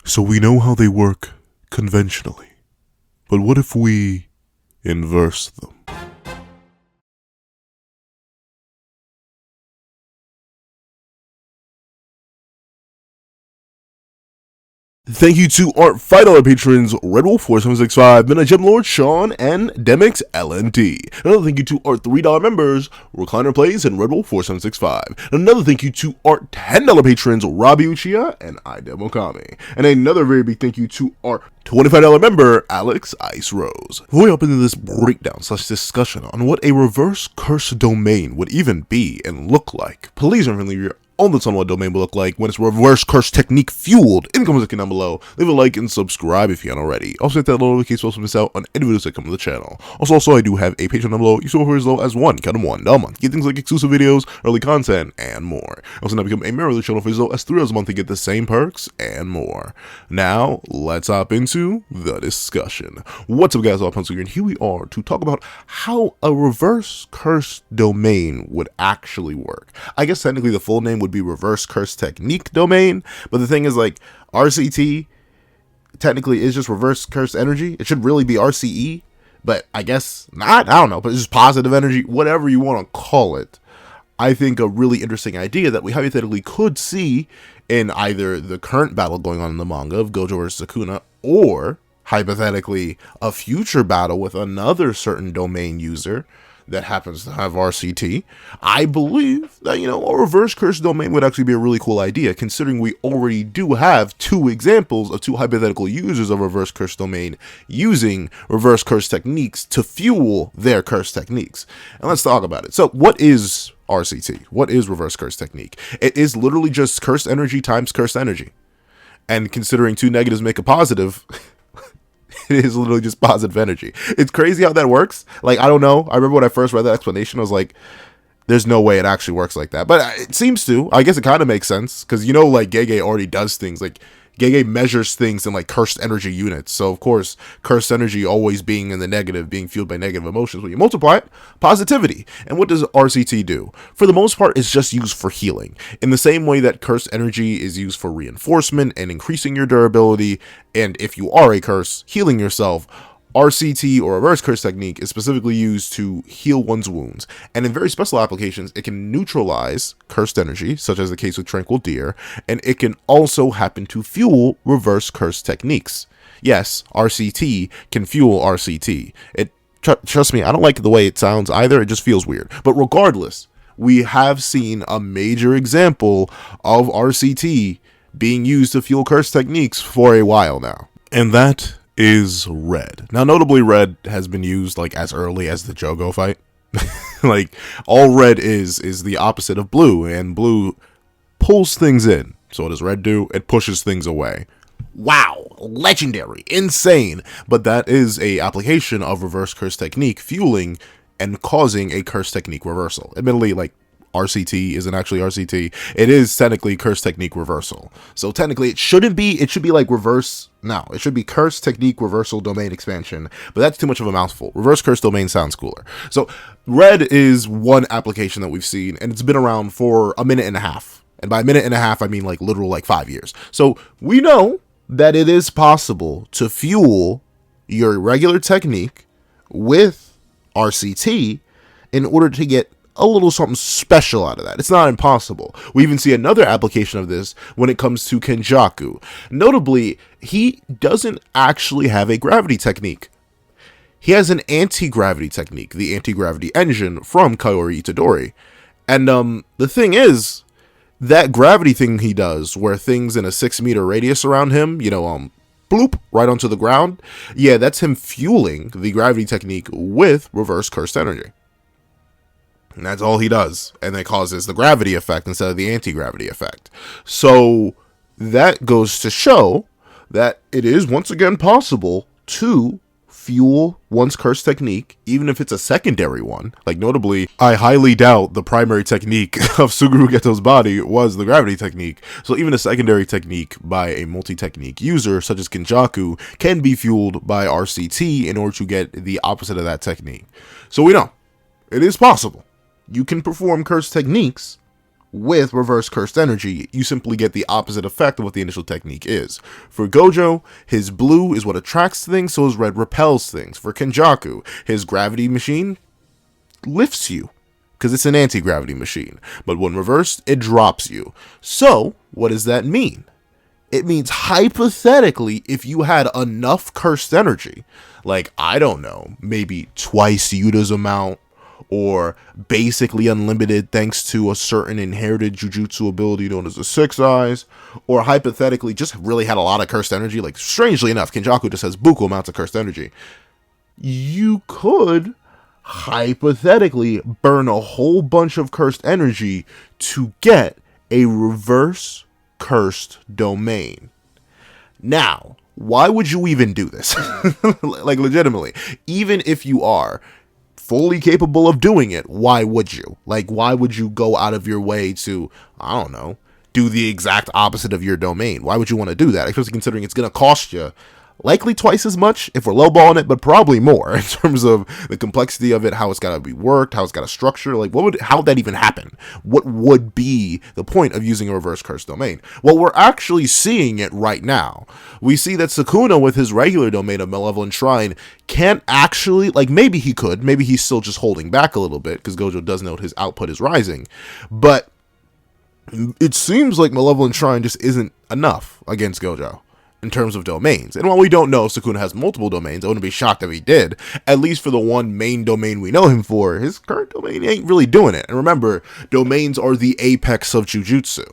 So we know how they work conventionally, but what if we inverse them? Thank you to our $5 patrons, Red Wolf 4765, Midnight Gem Lord Sean, and Demix LND. Another thank you to our $3 members, Recliner Plays and Red Wolf 4765. Another thank you to our $10 patrons, Robbie Uchiha and Idemokami. And another very big thank you to our $25 member, Alex Ice Rose. Before we hop into this breakdown / discussion on what a reverse curse domain would even be and look like, please remember your on the on what domain will look like when it's reverse curse technique fueled in the comments section down below. Leave a like and subscribe if you haven't already. Also hit that little notification bell to miss out on any videos that come to the channel. Also, I do have a Patreon down below. You can for as low as $1 a month. Get things like exclusive videos, early content, and more. Also now become a member of the channel for as low as $3 a month to get the same perks and more. Now, let's hop into the discussion. What's up guys, all Pencil here, and here we are to talk about how a reverse curse domain would actually work. I guess technically the full name would be reverse curse technique domain, but the thing is, like, RCT technically is just reverse curse energy. It should really be RCE, but I guess not. I don't know, but it's just positive energy, whatever you want to call it. I think a really interesting idea that we hypothetically could see in either the current battle going on in the manga of Gojo versus Sukuna, or hypothetically a future battle with another certain domain user that happens to have RCT. I believe that, a reverse curse domain would actually be a really cool idea, considering we already do have two examples of two hypothetical users of reverse curse domain using reverse curse techniques to fuel their curse techniques. And let's talk about it. So what is RCT? What is reverse curse technique? It is literally just cursed energy times cursed energy. And considering two negatives make a positive, it is literally just positive energy. It's crazy how that works. Like, I don't know. I remember when I first read that explanation, I was like, there's no way it actually works like that. But it seems to. I guess it kind of makes sense. Because, like, Gege already does things. Like, Gege measures things in, like, cursed energy units. So, of course, cursed energy always being in the negative, being fueled by negative emotions. When you multiply it, positivity. And what does RCT do? For the most part, it's just used for healing. In the same way that cursed energy is used for reinforcement and increasing your durability, and if you are a curse, healing yourself, RCT, or reverse curse technique, is specifically used to heal one's wounds, and in very special applications it can neutralize cursed energy, such as the case with Tranquil Deer, and it can also happen to fuel reverse curse techniques. Yes, RCT can fuel RCT. Trust me, I don't like the way it sounds either, it just feels weird. But regardless, we have seen a major example of RCT being used to fuel curse techniques for a while now, and that is red. Now, notably, red has been used like as early as the Jogo fight. Like, all red is the opposite of blue, and blue pulls things in. So what does red do? It pushes things away. Wow, legendary, insane. But that is a application of reverse curse technique fueling and causing a curse technique reversal. Admittedly, like, RCT isn't actually RCT. It is technically curse technique reversal. So technically it shouldn't be, it should be like reverse. No, it should be curse technique reversal domain expansion, but that's too much of a mouthful. Reverse curse domain sounds cooler. So red is one application that we've seen, and it's been around for a minute and a half. And by a minute and a half, I mean like literal like 5 years. So we know that it is possible to fuel your regular technique with RCT in order to get a little something special out of that. It's not impossible. We even see another application of this when it comes to Kenjaku. Notably, he doesn't actually have a gravity technique. He has an anti-gravity technique, the anti-gravity engine from Kaori Itadori. And the thing is, that gravity thing he does, where things in a 6-meter radius around him, bloop, right onto the ground, yeah, that's him fueling the gravity technique with reverse cursed energy. And that's all he does. And that causes the gravity effect instead of the anti-gravity effect. So that goes to show that it is once again possible to fuel one's curse technique, even if it's a secondary one. Like, notably, I highly doubt the primary technique of Suguru Geto's body was the gravity technique. So even a secondary technique by a multi-technique user, such as Kenjaku, can be fueled by RCT in order to get the opposite of that technique. So we know it is possible. You can perform curse techniques with reverse cursed energy, you simply get the opposite effect of what the initial technique is. For Gojo, his blue is what attracts things, so his red repels things. For Kenjaku, his gravity machine lifts you, because it's an anti-gravity machine. But when reversed, it drops you. So, what does that mean? It means, hypothetically, if you had enough cursed energy, like, I don't know, maybe twice Yuta's amount, or basically unlimited thanks to a certain inherited jujutsu ability known as the Six Eyes, or hypothetically just really had a lot of cursed energy, like, strangely enough, Kenjaku just has buku amounts of cursed energy, you could hypothetically burn a whole bunch of cursed energy to get a reverse cursed domain. Now, why would you even do this? Like, legitimately, even if you are fully capable of doing it, why would you? Like, why would you go out of your way to, I don't know, do the exact opposite of your domain? Why would you want to do that? Especially considering it's going to cost you likely twice as much if we're lowballing it, but probably more in terms of the complexity of it, how it's got to be worked, how it's got to structure. Like, how would that even happen? What would be the point of using a reverse curse domain? Well, we're actually seeing it right now. We see that Sukuna with his regular domain of Malevolent Shrine can't actually, like, maybe he could, maybe he's still just holding back a little bit because Gojo does note his output is rising, but it seems like Malevolent Shrine just isn't enough against Gojo in terms of domains. And while we don't know if Sukuna has multiple domains, I wouldn't be shocked if he did. At least for the one main domain we know him for, his current domain ain't really doing it. And remember, domains are the apex of Jujutsu,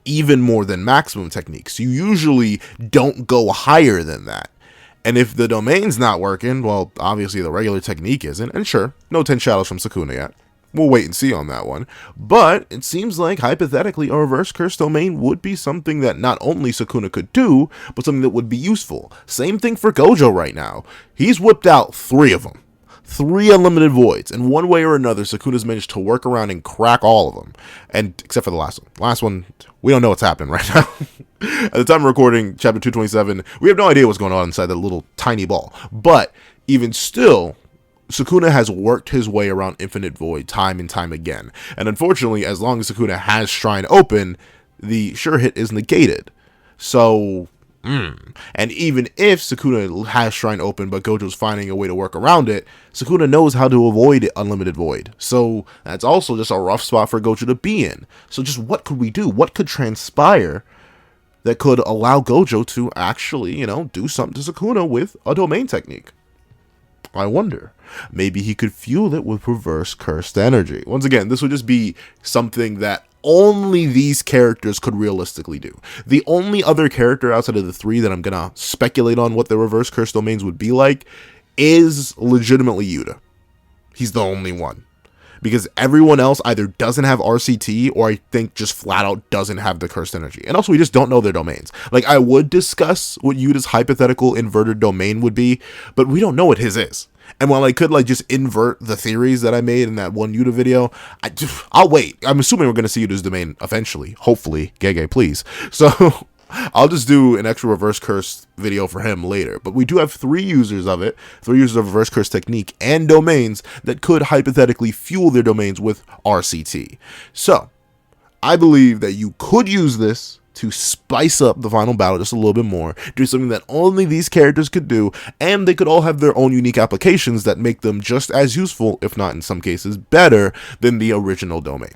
even more than maximum techniques. You usually don't go higher than that. And if the domain's not working, well, obviously the regular technique isn't. And sure, no 10 shadows from Sukuna yet. We'll wait and see on that one. But it seems like, hypothetically, a reverse curse domain would be something that not only Sukuna could do, but something that would be useful. Same thing for Gojo right now. He's whipped out 3 of them. 3 unlimited voids. And one way or another, Sukuna's managed to work around and crack all of them. And except for the last one. Last one, we don't know what's happening right now. At the time of recording, chapter 227, we have no idea what's going on inside that little tiny ball. But even still, Sukuna has worked his way around Infinite Void time and time again. And unfortunately, as long as Sukuna has Shrine open, the sure hit is negated. So, and even if Sukuna has Shrine open, but Gojo's finding a way to work around it, Sukuna knows how to avoid Unlimited Void. So that's also just a rough spot for Gojo to be in. So just what could we do? What could transpire that could allow Gojo to actually, do something to Sukuna with a domain technique? I wonder. Maybe he could fuel it with reverse cursed energy. Once again, this would just be something that only these characters could realistically do. The only other character outside of the 3 that I'm gonna speculate on what the reverse curse domains would be like is legitimately Yuta. He's the only one. Because everyone else either doesn't have RCT or I think just flat out doesn't have the cursed energy. And also we just don't know their domains. Like, I would discuss what Yuta's hypothetical inverted domain would be, but we don't know what his is. And while I could just invert the theories that I made in that one Yuta video, I'll wait. I'm assuming we're going to see Yuta's domain eventually. Hopefully. Gege, please. So I'll just do an extra reverse curse video for him later. But we do have 3 users of it, 3 users of reverse curse technique and domains that could hypothetically fuel their domains with RCT. So I believe that you could use this to spice up the final battle just a little bit more, do something that only these characters could do, and they could all have their own unique applications that make them just as useful, if not in some cases better, than the original domain.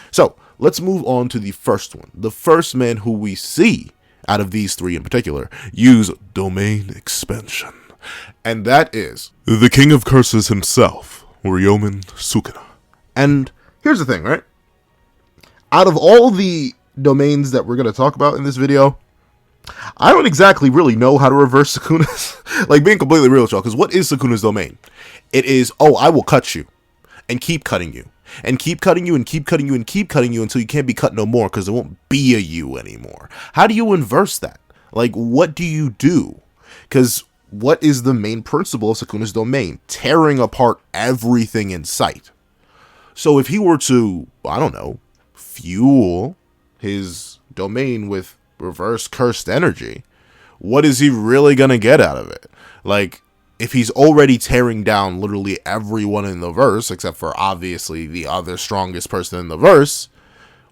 So let's move on to the first one. The first man who we see out of these 3 in particular use domain expansion. And that is the King of Curses himself, Ryomen Sukuna. And here's the thing, right? Out of all the domains that we're going to talk about in this video, I don't exactly really know how to reverse Sukuna's. Like, being completely real with y'all, because what is Sukuna's domain? It is, I will cut you and keep cutting you and keep cutting you and keep cutting you and keep cutting you until you can't be cut no more because there won't be a you anymore. How do you inverse that? Like, what do you do? Because what is the main principle of Sukuna's domain? Tearing apart everything in sight. So if he were to, I don't know, fuel his domain with reverse cursed energy, what is he really gonna get out of it? Like, if he's already tearing down literally everyone in the verse, except for obviously the other strongest person in the verse,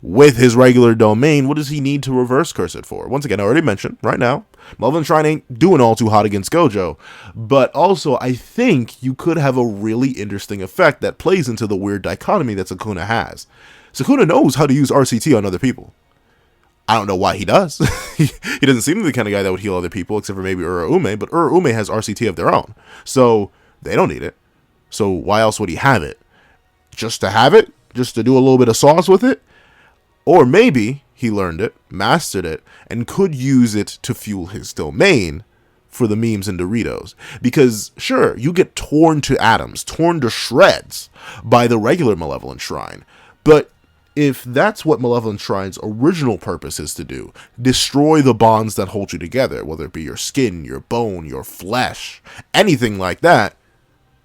with his regular domain, what does he need to reverse curse it for? Once again, I already mentioned, right now, Malevolent Shrine ain't doing all too hot against Gojo. But also, I think you could have a really interesting effect that plays into the weird dichotomy that Sukuna has. Sukuna knows how to use RCT on other people. I don't know why he does. He doesn't seem to be the kind of guy that would heal other people, except for maybe Uraume, but Uraume has RCT of their own. So, they don't need it. So, why else would he have it? Just to have it? Just to do a little bit of sauce with it? Or maybe he learned it, mastered it, and could use it to fuel his domain for the memes and Doritos. Because, sure, you get torn to atoms, torn to shreds by the regular Malevolent Shrine. But if that's what Malevolent Shrine's original purpose is to do, destroy the bonds that hold you together, whether it be your skin, your bone, your flesh, anything like that,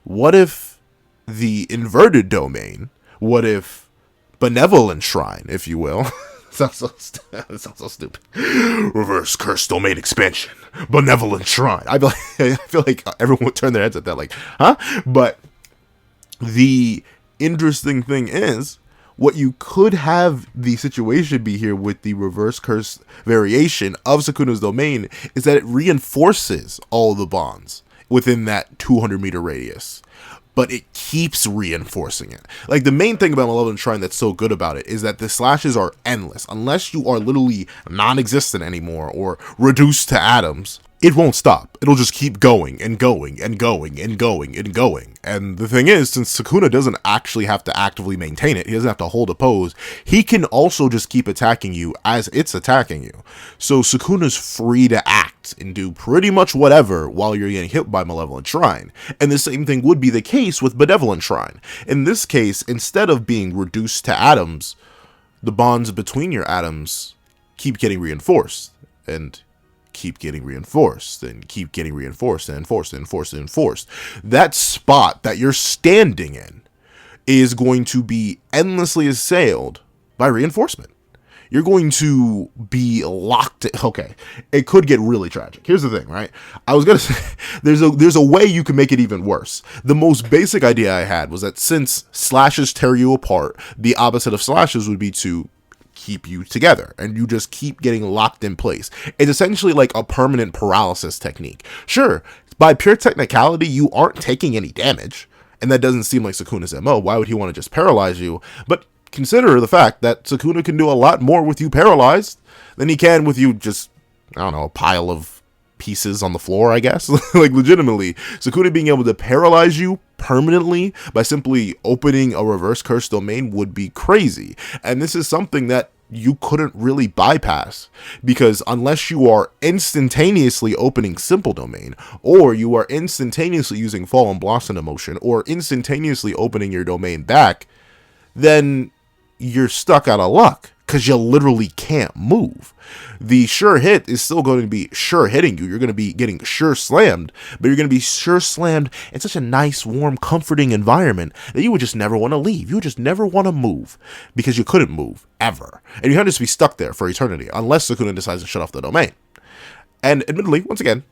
what if the inverted domain, what if Benevolent Shrine, if you will. Sounds so stupid. Reverse curse domain expansion. Benevolent Shrine. I feel like everyone would turn their heads at that, like, huh? But the interesting thing is, what you could have the situation be here with the reverse curse variation of Sukuna's domain is that it reinforces all the bonds within that 200-meter radius. But it keeps reinforcing it. Like, the main thing about Malevolent Shrine that's so good about it is that the slashes are endless. Unless you are literally non-existent anymore or reduced to atoms, it won't stop. It'll just keep going and going and going and going and going. And the thing is, since Sukuna doesn't actually have to actively maintain it, he doesn't have to hold a pose, he can also just keep attacking you as it's attacking you. So Sukuna's free to act and do pretty much whatever while you're getting hit by Malevolent Shrine. And the same thing would be the case with Benevolent Shrine. In this case, instead of being reduced to atoms, the bonds between your atoms keep getting reinforced. And keep getting reinforced and keep getting reinforced and enforced. That spot that you're standing in is going to be endlessly assailed by reinforcement. You're going to be locked in. Okay, it could get really tragic. Here's the thing, right? I was gonna say there's a way you can make it even worse. The most basic idea I had was that since slashes tear you apart, the opposite of slashes would be to keep you together, and you just keep getting locked in place. It's essentially like a permanent paralysis technique. Sure, by pure technicality, you aren't taking any damage, and that doesn't seem like Sukuna's MO. Why would he want to just paralyze you? But consider the fact that Sukuna can do a lot more with you paralyzed than he can with you just, I don't know, a pile of pieces on the floor, I guess. Like, legitimately, Sukuna being able to paralyze you permanently by simply opening a reverse curse domain would be crazy. And this is something that you couldn't really bypass, because unless you are instantaneously opening simple domain, or you are instantaneously using Fallen Blossom emotion, or instantaneously opening your domain back, then you're stuck out of luck, because you literally can't move. The sure hit is still going to be sure hitting you. You're going to be getting sure slammed, but you're going to be sure slammed in such a nice, warm, comforting environment that you would just never want to leave. You would just never want to move, because you couldn't move, ever. And you had to just be stuck there for eternity, unless Sukuna decides to shut off the domain. And admittedly, once again,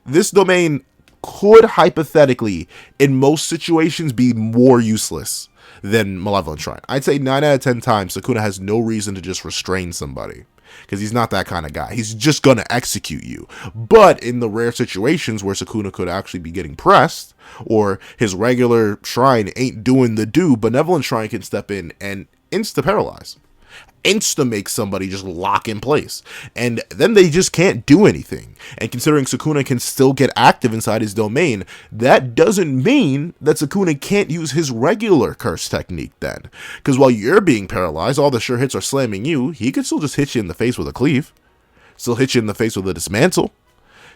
this domain could hypothetically, in most situations, be more useless than Malevolent Shrine. I'd say 9 out of 10 times Sukuna has no reason to just restrain somebody, because he's not that kind of guy. He's just going to execute you. But in the rare situations where Sukuna could actually be getting pressed, or his regular shrine ain't doing the do, Benevolent Shrine can step in and insta-paralyze. Insta-make somebody just lock in place, and then they just can't do anything. And considering Sukuna can still get active inside his domain, that doesn't mean that Sukuna can't use his regular curse technique then. Because while you're being paralyzed, all the sure hits are slamming you, he could still just hit you in the face with a cleave, still hit you in the face with a dismantle,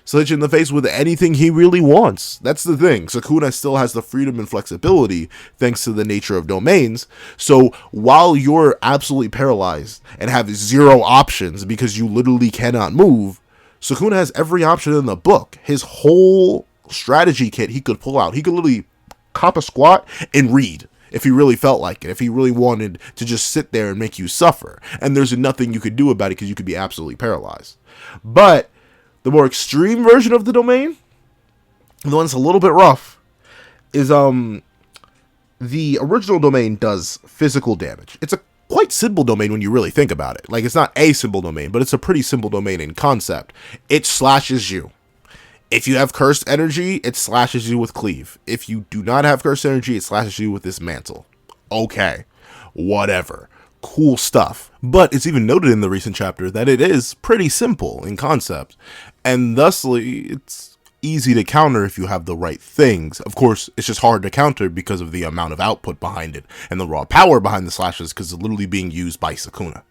still hit you in the face with anything he really wants. That's the thing. Sukuna still has the freedom and flexibility thanks to the nature of domains. So while you're absolutely paralyzed and have zero options because you literally cannot move, Sukuna has every option in the book. His whole strategy kit he could pull out. He could literally cop a squat and read if he really felt like it, if he really wanted to just sit there and make you suffer. And there's nothing you could do about it because you could be absolutely paralyzed. But the more extreme version of the domain, the one that's a little bit rough, is the original domain does physical damage. It's a quite simple domain when you really think about it. Like, it's not a simple domain, but it's a pretty simple domain in concept. It slashes you. If you have cursed energy, it slashes you with cleave. If you do not have cursed energy, it slashes you with this mantle. Okay, whatever. Cool stuff. But it's even noted in the recent chapter that it is pretty simple in concept, and thusly it's easy to counter if you have the right things. Of course, it's just hard to counter because of the amount of output behind it and the raw power behind the slashes, because it's literally being used by Sukuna.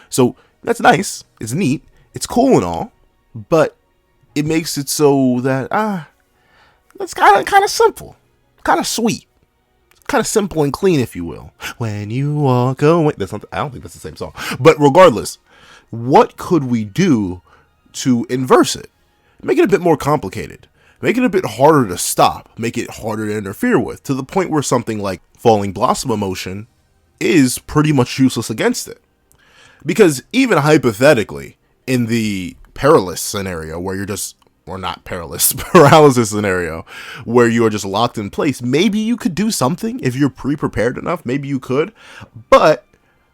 So that's nice, it's neat, it's cool and all, but it makes it so that that's kind of simple, kind of sweet, kind of simple and clean, if you will. When you walk away. That's not. I don't think that's the same song. But regardless, what could we do to inverse it? Make it a bit more complicated. Make it a bit harder to stop. Make it harder to interfere with, to the point where something like Falling Blossom emotion is pretty much useless against it. Because even hypothetically, in the perilous scenario where you're just, or not perilous, paralysis scenario, where you are just locked in place, maybe you could do something if you're pre-prepared enough. Maybe you could. But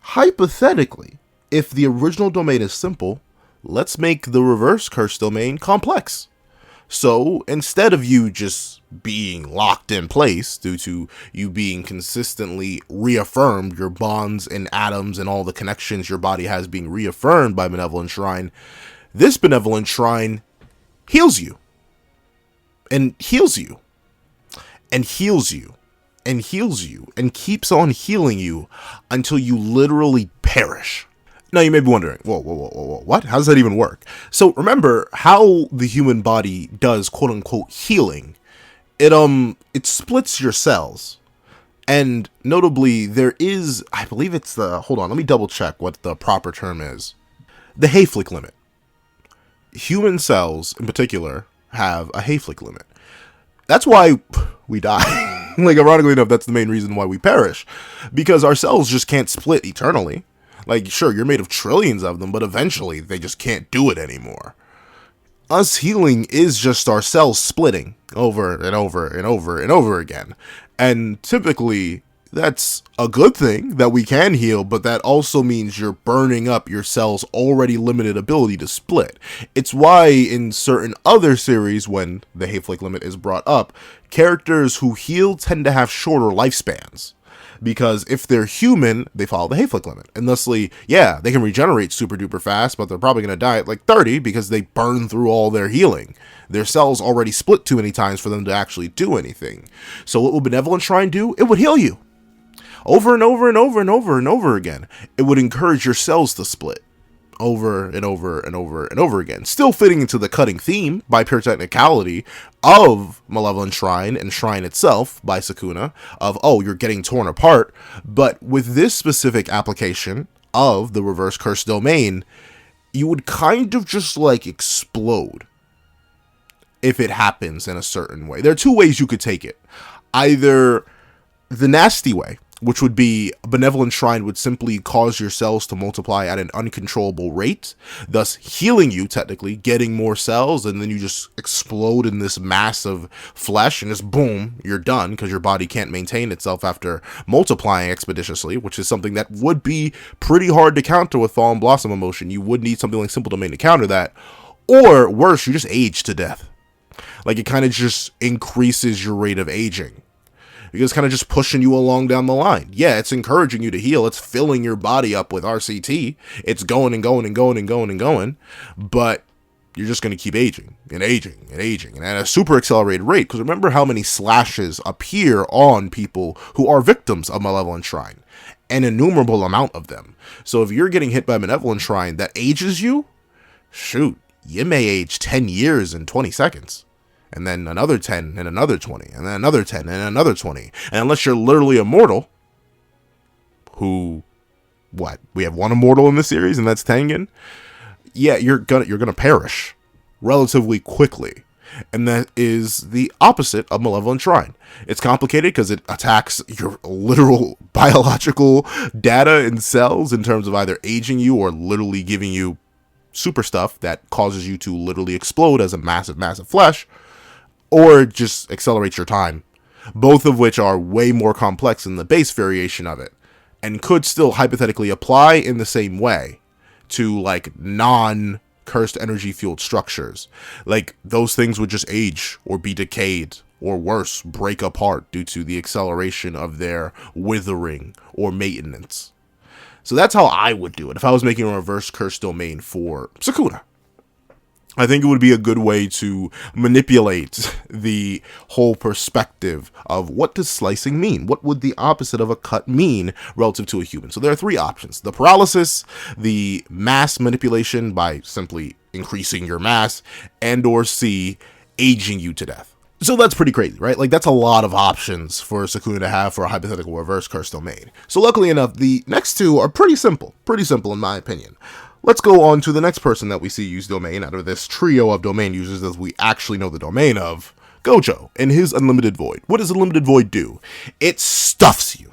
hypothetically, if the original domain is simple, let's make the reverse curse domain complex. So instead of you just being locked in place due to you being consistently reaffirmed, your bonds and atoms and all the connections your body has being reaffirmed by Benevolent Shrine, this Benevolent Shrine heals you and heals you and heals you and heals you and keeps on healing you until you literally perish. Now you may be wondering, whoa, what? How does that even work? So remember how the human body does quote unquote healing. It splits your cells. And notably, there is, I believe it's hold on, let me double check what the proper term is. The Hayflick limit. Human cells in particular have a Hayflick limit. That's why we die. Like, ironically enough, that's the main reason why we perish. Because our cells just can't split eternally. Like, sure, you're made of trillions of them, but eventually they just can't do it anymore. Us healing is just our cells splitting over and over and over and over again. And typically, that's a good thing that we can heal, but that also means you're burning up your cell's already limited ability to split. It's why in certain other series, when the Hayflick limit is brought up, characters who heal tend to have shorter lifespans. Because if they're human, they follow the Hayflick limit. And thusly, yeah, they can regenerate super duper fast, but they're probably going to die at like 30 because they burn through all their healing. Their cells already split too many times for them to actually do anything. So what would Benevolent Shrine do? It would heal you. Over and over and over and over and over again. It would encourage your cells to split. Over and over and over and over again. Still fitting into the cutting theme, by pure technicality, of Malevolent Shrine and Shrine itself by Sukuna, of, oh, you're getting torn apart. But with this specific application of the reverse curse domain, you would kind of just like explode if it happens in a certain way. There are two ways you could take it. Either the nasty way, which would be Benevolent Shrine would simply cause your cells to multiply at an uncontrollable rate, thus healing you, technically, getting more cells, and then you just explode in this mass of flesh, and just boom, you're done, because your body can't maintain itself after multiplying expeditiously, which is something that would be pretty hard to counter with Fallen Blossom emotion. You would need something like Simple Domain to counter that, or worse, you just age to death. Like, it kind of just increases your rate of aging. Because it's kind of just pushing you along down the line. Yeah, it's encouraging you to heal. It's filling your body up with RCT. It's going and going and going and going and going. But you're just going to keep aging and aging and aging. And at a super accelerated rate. Because remember how many slashes appear on people who are victims of Malevolent Shrine. An innumerable amount of them. So if you're getting hit by Benevolent Shrine that ages you, shoot, you may age 10 years in 20 seconds. And then another 10, and another 20, and then another 10, and another 20. And unless you're literally immortal, who, what, we have one immortal in this series, and that's Tengen? Yeah, you're gonna perish relatively quickly. And that is the opposite of Malevolent Shrine. It's complicated because it attacks your literal biological data and cells in terms of either aging you or literally giving you super stuff that causes you to literally explode as a massive, massive flesh. Or just accelerates your time, both of which are way more complex than the base variation of it. and could still hypothetically apply in the same way to like non-cursed energy fueled structures. Like those things would just age or be decayed or worse, break apart due to the acceleration of their withering or maintenance. So that's how I would do it if I was making a reverse curse domain for Sukuna. I think it would be a good way to manipulate the whole perspective of what does slicing mean? What would the opposite of a cut mean relative to a human? So there are three options: the paralysis, the mass manipulation by simply increasing your mass, and or C, aging you to death. So that's pretty crazy, right? Like that's a lot of options for Sukuna to have for a hypothetical reverse curse domain. So luckily enough, the next two are pretty simple in my opinion. Let's go on to the next person that we see use domain out of this trio of domain users that we actually know the domain of, Gojo, and his Unlimited Void. What does Unlimited Void do? It stuffs you.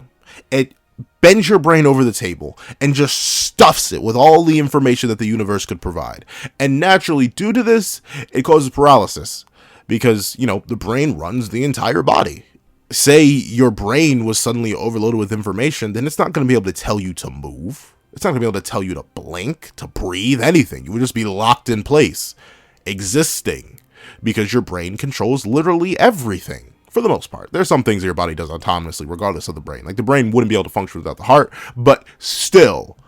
It bends your brain over the table and just stuffs it with all the information that the universe could provide. And naturally, due to this, it causes paralysis because, you know, the brain runs the entire body. Say your brain was suddenly overloaded with information, then it's not going to be able to tell you to move. It's not going to be able to tell you to blink, to breathe, anything. You would just be locked in place, existing, because your brain controls literally everything, for the most part. There's some things that your body does autonomously, regardless of the brain. Like, the brain wouldn't be able to function without the heart, but still,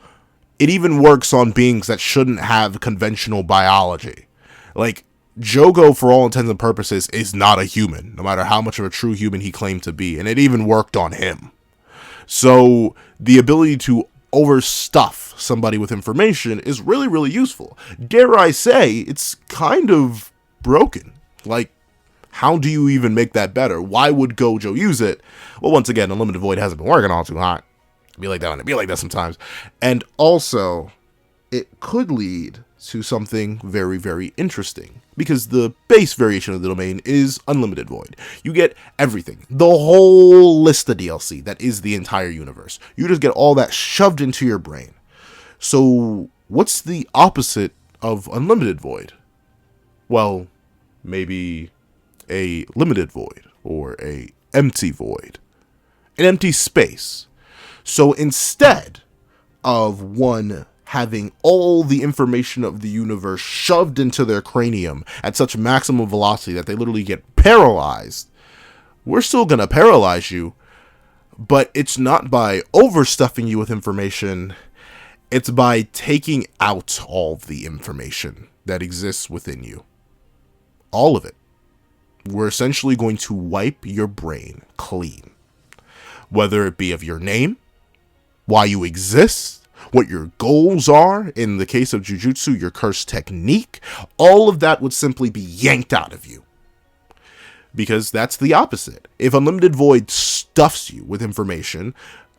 it even works on beings that shouldn't have conventional biology. Like, Jogo, for all intents and purposes, is not a human, no matter how much of a true human he claimed to be, and it even worked on him. So, the ability to overstuff somebody with information is really, really useful. Dare I say, it's kind of broken. Like, how do you even make that better? Why would Gojo use it? Well, once again, Unlimited Void hasn't been working all too hot. It'd be like that sometimes. And also, it could lead to something very, very interesting, because the base variation of the domain is Unlimited Void. You get everything, the whole list of DLC that is the entire universe. You just get all that shoved into your brain. So what's the opposite of Unlimited Void? Well, maybe a limited void or a empty void, an empty space. So instead of one having all the information of the universe shoved into their cranium at such maximum velocity that they literally get paralyzed, we're still going to paralyze you, but it's not by overstuffing you with information. It's by taking out all of the information that exists within you. All of it. We're essentially going to wipe your brain clean. Whether it be of your name, why you exist, what your goals are, in the case of Jujutsu, your curse technique, all of that would simply be yanked out of you. Because that's the opposite. If Unlimited Void stuffs you with information,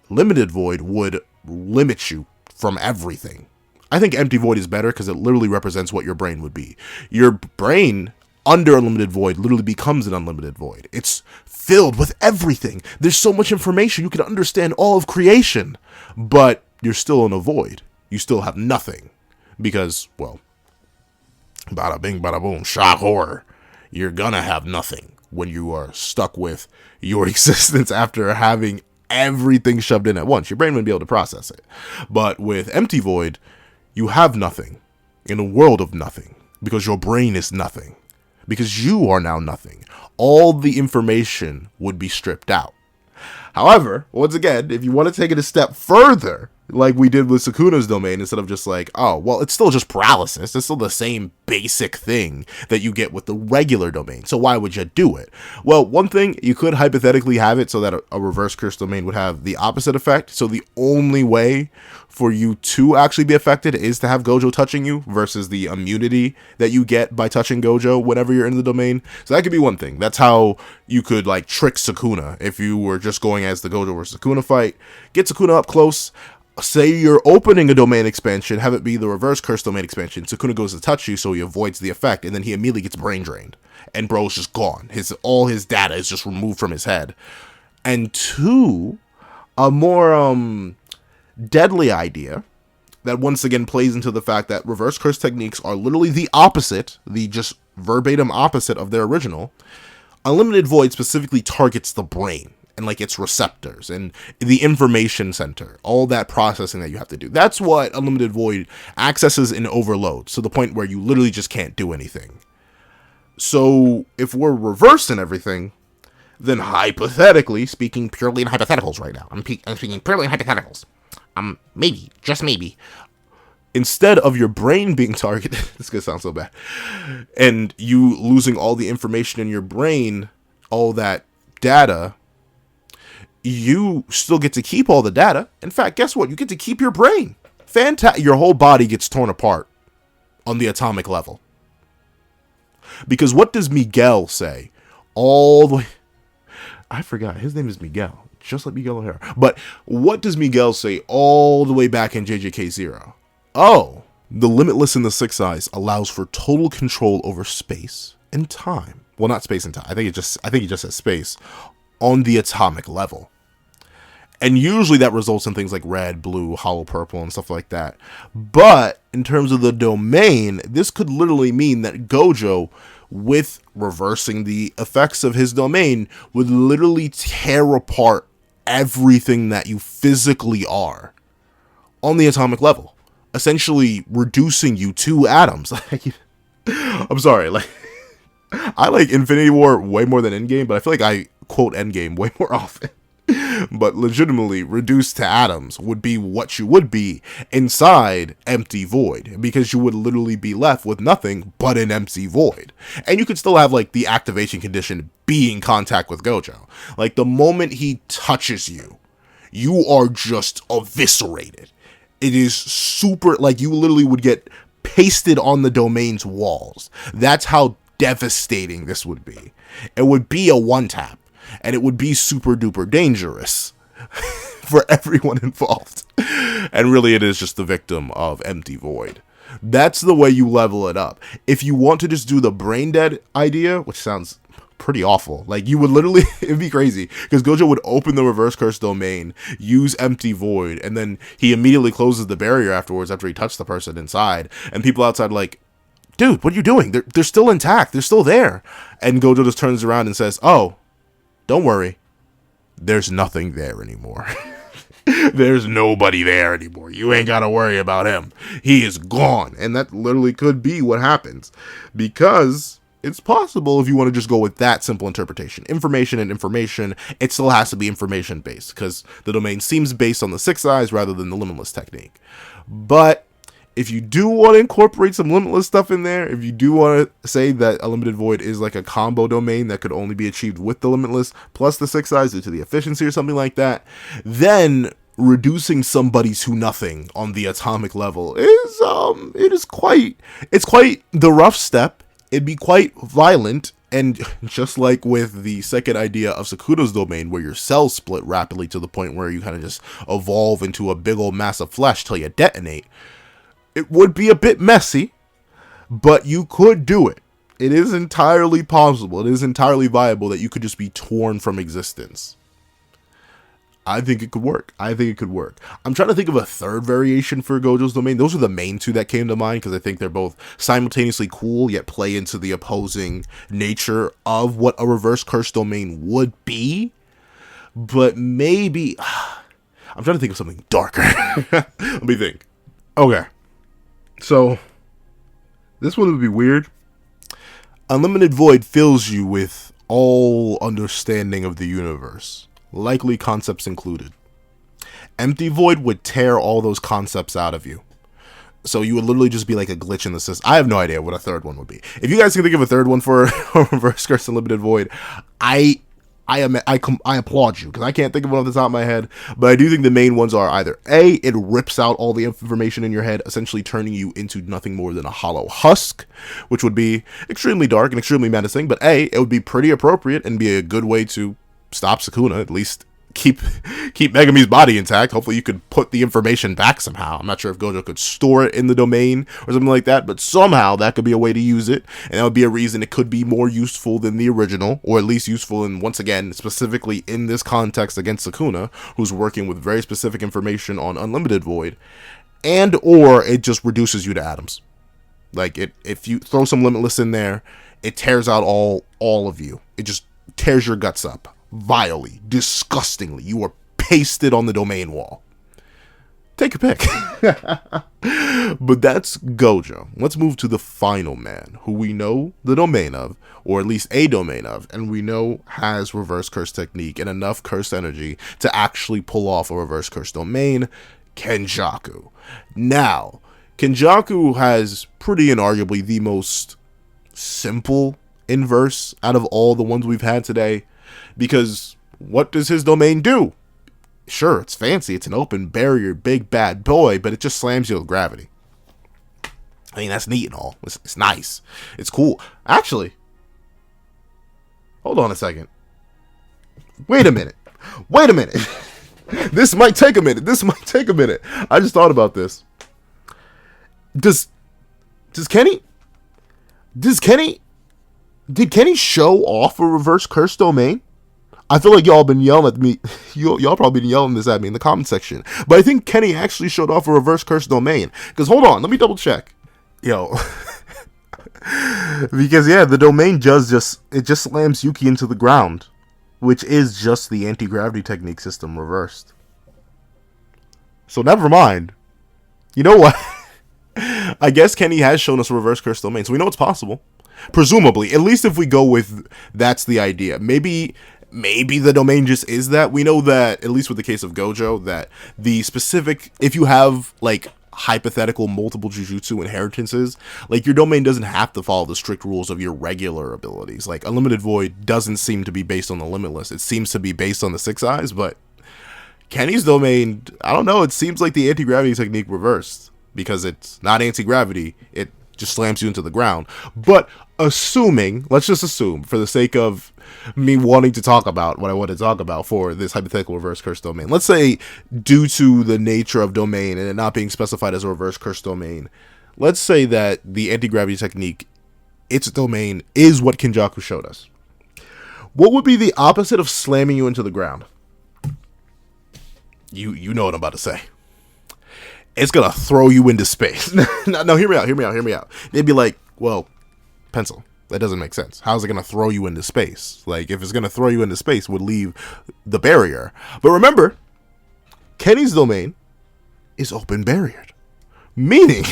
Limited Void would limit you from everything. I think Empty Void is better because it literally represents what your brain would be. Your brain under Unlimited Void literally becomes an Unlimited Void. It's filled with everything. There's so much information, you can understand all of creation, but you're still in a void. You still have nothing. Because, well, bada bing, bada boom, shock horror. You're gonna have nothing when you are stuck with your existence after having everything shoved in at once. Your brain wouldn't be able to process it. But with Empty Void, you have nothing in a world of nothing, because your brain is nothing, because you are now nothing. All the information would be stripped out. However, once again, if you want to take it a step further, like we did with Sukuna's domain, instead of just like, oh, well, it's still just paralysis. It's still the same basic thing that you get with the regular domain. So why would you do it? Well, one thing, you could hypothetically have it so that a reverse curse domain would have the opposite effect. So the only way for you to actually be affected is to have Gojo touching you versus the immunity that you get by touching Gojo whenever you're in the domain. So that could be one thing. That's how you could like trick Sukuna if you were just going as the Gojo versus Sukuna fight. Get Sukuna up close. Say you're opening a domain expansion, have it be the reverse curse domain expansion. Sukuna goes to touch you, so he avoids the effect, and then he immediately gets brain drained. And bro's just gone. All his data is just removed from his head. And two, a more deadly idea that once again plays into the fact that reverse curse techniques are literally the opposite, the just verbatim opposite of their original. Unlimited Void specifically targets the brain. and like its receptors and the information center, all that processing that you have to do. That's what Unlimited Void accesses and overloads to the point where you literally just can't do anything. So if we're reversing everything, then hypothetically, speaking purely in hypotheticals right now, I'm speaking purely in hypotheticals, maybe, just maybe, instead of your brain being targeted, this is gonna sound so bad, and you losing all the information in your brain, all that data, you still get to keep all the data. In fact, guess what? You get to keep your brain. Your whole body gets torn apart on the atomic level. Because what does Miguel say? All the way... I forgot. His name is Miguel. Just like Miguel O'Hara. But what does Miguel say all the way back in JJK0? Oh, the Limitless in the Sixth Eyes allows for total control over space and time. Well, not space and time. I think he just says space on the atomic level. And usually that results in things like red, blue, hollow purple, and stuff like that. But in terms of the domain, this could literally mean that Gojo, with reversing the effects of his domain, would literally tear apart everything that you physically are on the atomic level, essentially reducing you to atoms. I'm sorry, I like Infinity War way more than Endgame, but I feel like I quote Endgame way more often. But legitimately, reduced to atoms would be what you would be inside Empty Void, because you would literally be left with nothing but an empty void. And you could still have like the activation condition be in contact with Gojo. Like the moment he touches you, you are just eviscerated. It is super, like you literally would get pasted on the domain's walls. That's how devastating this would be. It would be a one tap. And it would be super duper dangerous for everyone involved. And really it is just the victim of Empty Void. That's the way you level it up. If you want to just do the brain dead idea, which sounds pretty awful, like you would literally, it'd be crazy, because Gojo would open the reverse curse domain, use Empty Void, and then he immediately closes the barrier afterwards after he touched the person inside, and people outside like, dude, what are you doing? They're still intact, they're still there. And Gojo just turns around and says, oh, don't worry, there's nothing there anymore. There's nobody there anymore. You ain't gotta worry about him. He is gone. And that literally could be what happens, because it's possible if you want to just go with that simple interpretation. Information and information, it still has to be information based, because the domain seems based on the Six Eyes rather than the Limitless technique. But if you do want to incorporate some Limitless stuff in there, if you do want to say that Unlimited Void is like a combo domain that could only be achieved with the Limitless plus the Six Eyes due to the efficiency or something like that, then reducing somebody to nothing on the atomic level is it's quite the rough step. It'd be quite violent, and just like with the second idea of Sukuna's domain, where your cells split rapidly to the point where you kind of just evolve into a big old mass of flesh till you detonate, it would be a bit messy, but you could do it. It is entirely possible. It is entirely viable that you could just be torn from existence. I think it could work. I'm trying to think of a third variation for Gojo's domain. Those are the main two that came to mind, because I think they're both simultaneously cool, yet play into the opposing nature of what a reverse curse domain would be. But maybe... I'm trying to think of something darker. Let me think. Okay. So, this one would be weird. Unlimited Void fills you with all understanding of the universe, likely concepts included. Empty Void would tear all those concepts out of you. So you would literally just be like a glitch in the system. I have no idea what a third one would be. If you guys can think of a third one for Reverse Curse Unlimited Void, I applaud you, because I can't think of one off the top of my head, but I do think the main ones are either A, it rips out all the information in your head, essentially turning you into nothing more than a hollow husk, which would be extremely dark and extremely menacing, but A, it would be pretty appropriate and be a good way to stop Sukuna, at least keep Megami's body intact. Hopefully you could put the information back somehow. I'm not sure if Gojo could store it in the domain or something like that, but somehow that could be a way to use it, and that would be a reason it could be more useful than the original, or at least useful, and once again, specifically in this context against Sukuna, who's working with very specific information on Unlimited Void, and or it just reduces you to atoms. Like, if you throw some Limitless in there, it tears out all of you. It just tears your guts up. vilely, disgustingly. You are pasted on the domain wall. Take a pick. But that's Gojo. Let's move to the final man, who we know the domain of, or at least a domain of, and we know has reverse curse technique and enough curse energy to actually pull off a reverse curse domain, Kenjaku. Now, Kenjaku has pretty inarguably the most simple inverse out of all the ones we've had today, because what does his domain do? Sure, it's fancy, it's an open barrier, big bad boy, but it just slams you with gravity. I mean, that's neat and all. It's nice. It's cool. Actually, hold on a second. Wait a minute. This might take a minute. I just thought about this. Did Kenny show off a reverse curse domain? I feel like y'all been yelling at me. Y'all probably been yelling this at me in the comment section. But I think Kenny actually showed off a reverse curse domain. Because hold on, let me double check. Yo. Because yeah, the domain just slams Yuki into the ground, which is just the anti-gravity technique system reversed. So never mind. You know what? I guess Kenny has shown us a reverse curse domain, so we know it's possible. Presumably, at least if we go with that's the idea. Maybe the domain just is that. We know that, at least with the case of Gojo, that the specific, if you have, like, hypothetical multiple Jujutsu inheritances, like, your domain doesn't have to follow the strict rules of your regular abilities. Like, Unlimited Void doesn't seem to be based on the Limitless. It seems to be based on the Six Eyes, but Kenny's domain, I don't know, it seems like the anti-gravity technique reversed. Because it's not anti-gravity, it just slams you into the ground. But let's just assume, for the sake of me wanting to talk about what I want to talk about for this hypothetical reverse curse domain, let's say, due to the nature of domain and it not being specified as a reverse curse domain, let's say that the anti-gravity technique, its domain, is what Kenjaku showed us. What would be the opposite of slamming you into the ground? You know what I'm about to say. It's gonna throw you into space. No, hear me out. They'd be like, well, pencil. That doesn't make sense. How's it gonna throw you into space? Like, if it's gonna throw you into space, it would leave the barrier. But remember, Kenny's domain is open barriered. Meaning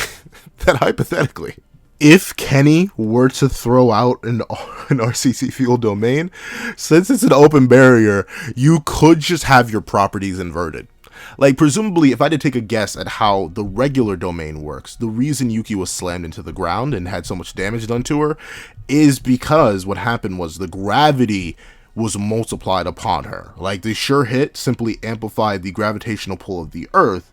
that hypothetically, if Kenny were to throw out an RCC field domain, since it's an open barrier, you could just have your properties inverted. Like, presumably, if I did take a guess at how the regular domain works, the reason Yuki was slammed into the ground and had so much damage done to her is because what happened was the gravity was multiplied upon her. Like, the sure hit simply amplified the gravitational pull of the earth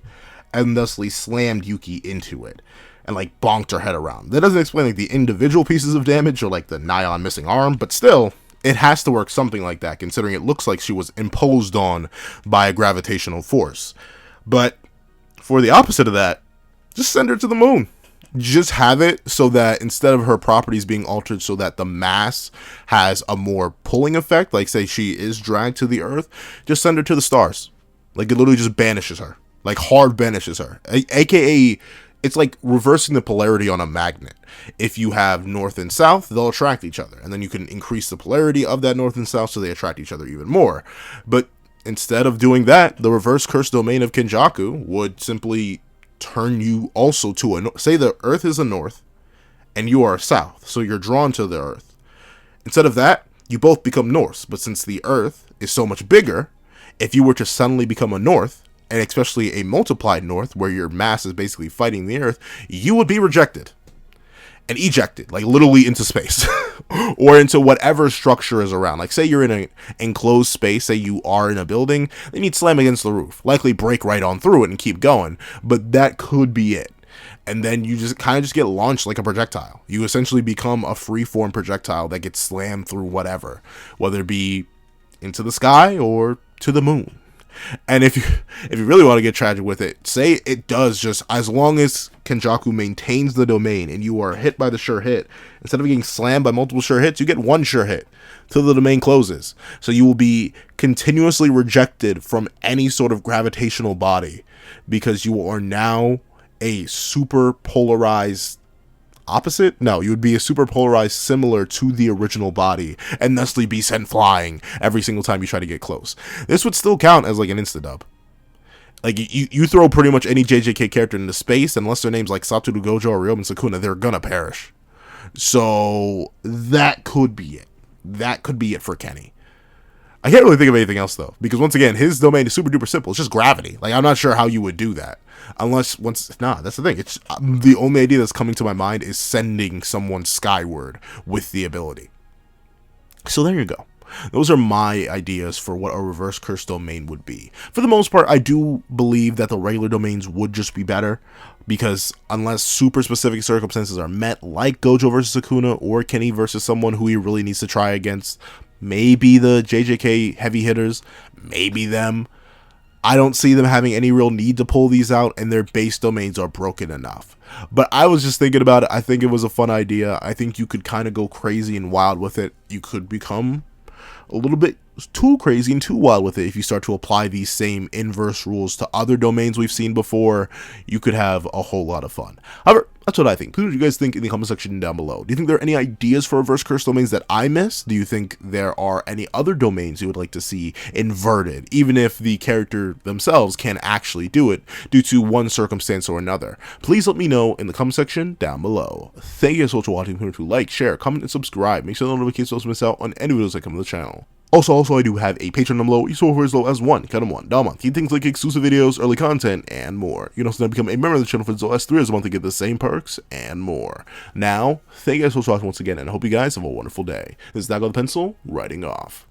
and thusly slammed Yuki into it and, like, bonked her head around. That doesn't explain, like, the individual pieces of damage or, like, the nigh on missing arm, but still, it has to work something like that, considering it looks like she was imposed on by a gravitational force. But for the opposite of that, just send her to the moon. Just have it so that instead of her properties being altered so that the mass has a more pulling effect, like say she is dragged to the earth, just send her to the stars. Like, it literally just banishes her. Like, hard banishes her. AKA, it's like reversing the polarity on a magnet. If you have north and south, they'll attract each other. And then you can increase the polarity of that north and south so they attract each other even more. But instead of doing that, the reverse curse domain of Kenjaku would simply turn you also to say the earth is a north and you are a south. So you're drawn to the earth. Instead of that, you both become norths. But since the earth is so much bigger, if you were to suddenly become a north, and especially a multiplied north where your mass is basically fighting the earth, you would be rejected and ejected, like literally into space or into whatever structure is around. Like, say you're in an enclosed space, say you are in a building, then you'd slam against the roof, likely break right on through it and keep going, but that could be it. And then you just kind of just get launched like a projectile. You essentially become a free-form projectile that gets slammed through whatever, whether it be into the sky or to the moon. And if you really want to get tragic with it, say it does, just as long as Kenjaku maintains the domain and you are hit by the sure hit, instead of getting slammed by multiple sure hits, you get one sure hit till the domain closes. So you will be continuously rejected from any sort of gravitational body because you are now a super polarized Opposite? No, you would be a super polarized similar to the original body, and thusly be sent flying every single time you try to get close. This would still count as like an insta-dub. Like, you throw pretty much any JJK character into space, unless their name's like Satoru Gojo or Ryomen Sukuna, they're gonna perish. So, that could be it. That could be it for Kenny. I can't really think of anything else, though, because once again, his domain is super duper simple. It's just gravity. Like, I'm not sure how you would do that. Unless, that's the thing. It's the only idea that's coming to my mind is sending someone skyward with the ability. So there you go. Those are my ideas for what a reverse curse domain would be. For the most part, I do believe that the regular domains would just be better, because unless super specific circumstances are met, like Gojo versus Sukuna or Kenny versus someone who he really needs to try against, maybe the JJK heavy hitters, maybe them, I don't see them having any real need to pull these out, and their base domains are broken enough. But I was just thinking about it. I think it was a fun idea. I think you could kind of go crazy and wild with it. You could become a little bit too crazy and too wild with it if you start to apply these same inverse rules to other domains we've seen before. You could have a whole lot of fun. However, that's what I think. Please, what do you guys think in the comment section down below? Do you think there are any ideas for reverse curse domains that I missed? Do you think there are any other domains you would like to see inverted, even if the character themselves can't actually do it due to one circumstance or another? Please let me know in the comment section down below. Thank you guys so much for watching. Remember to like, share, comment, and subscribe. Make sure the notifications don't miss out on any videos that come to the channel. Also, I do have a Patreon down below. You saw for as low as $1 a month. Get things like exclusive videos, early content, and more. You can also now become a member of the channel for as low as $3 a month to get the same perks and more. Now, thank you guys so much for watching once again, and I hope you guys have a wonderful day. This is Dago the Pencil, writing off.